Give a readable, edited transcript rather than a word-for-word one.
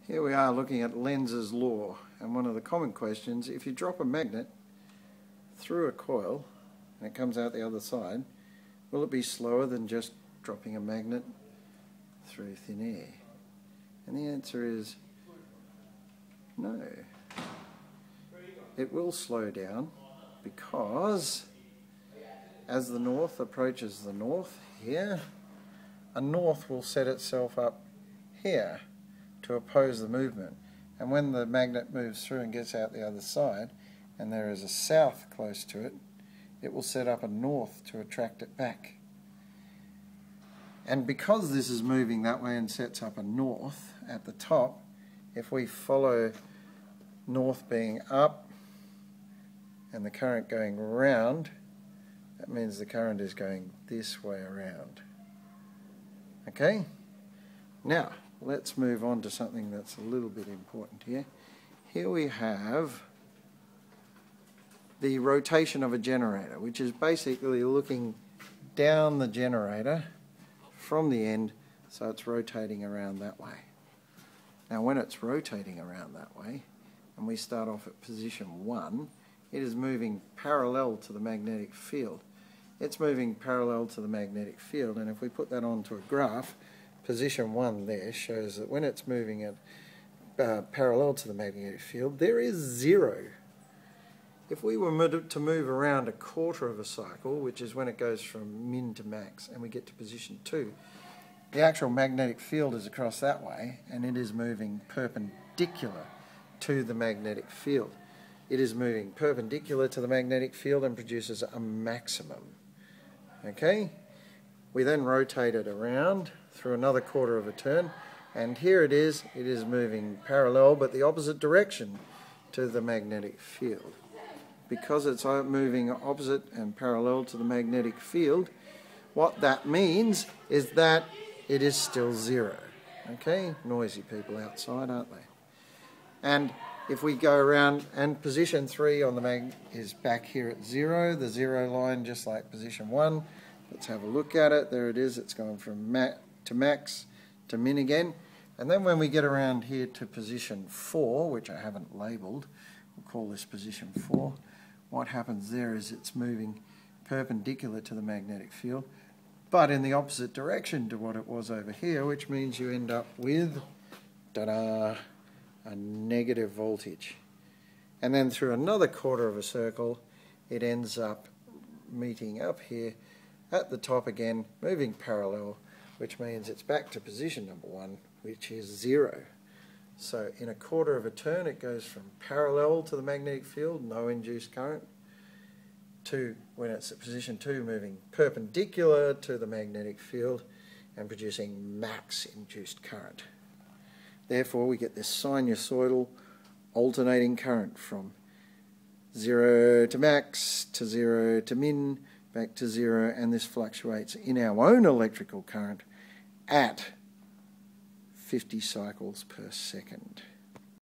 Here we are looking at Lenz's law, and one of the common questions, if you drop a magnet through a coil and it comes out the other side, will it be slower than just dropping a magnet through thin air? And the answer is no. It will slow down because as the north approaches the north here, a north will set itself up here to oppose the movement, and when the magnet moves through and gets out the other side and there is a south close to it, it will set up a north to attract it back. And because this is moving that way and sets up a north at the top, if we follow north being up and the current going around, that means the current is going this way around. Okay? Now, let's move on to something that's a little bit important here. Here we have the rotation of a generator, which is basically looking down the generator from the end, so it's rotating around that way. Now when it's rotating around that way, and we start off at position 1, it is moving parallel to the magnetic field. It's moving parallel to the magnetic field, and if we put that onto a graph, position 1 there shows that when it's moving at parallel to the magnetic field, there is 0. If we were to move around a quarter of a cycle, which is when it goes from min to max, and we get to position 2, the actual magnetic field is across that way, and it is moving perpendicular to the magnetic field. It is moving perpendicular to the magnetic field and produces a maximum. Okay? We then rotate it around through another quarter of a turn, and here it is moving parallel but the opposite direction to the magnetic field. Because it's moving opposite and parallel to the magnetic field, what that means is that it is still 0. Okay? Noisy people outside, aren't they? And if we go around, and position 3 on the mag is back here at 0, the 0 line just like position 1. Let's have a look at it. There it is. It's going from max to min again. And then when we get around here to position 4, which I haven't labelled, we'll call this position 4, what happens there is it's moving perpendicular to the magnetic field, but in the opposite direction to what it was over here, which means you end up with, ta-da, a negative voltage. And then through another quarter of a circle, it ends up meeting up here at the top again, moving parallel, which means it's back to position number 1, which is 0. So in a quarter of a turn it goes from parallel to the magnetic field, no induced current, to when it's at position 2 moving perpendicular to the magnetic field and producing max induced current. Therefore we get this sinusoidal alternating current from 0 to max to 0 to min, back to 0, and this fluctuates in our own electrical current at 50 cycles per second.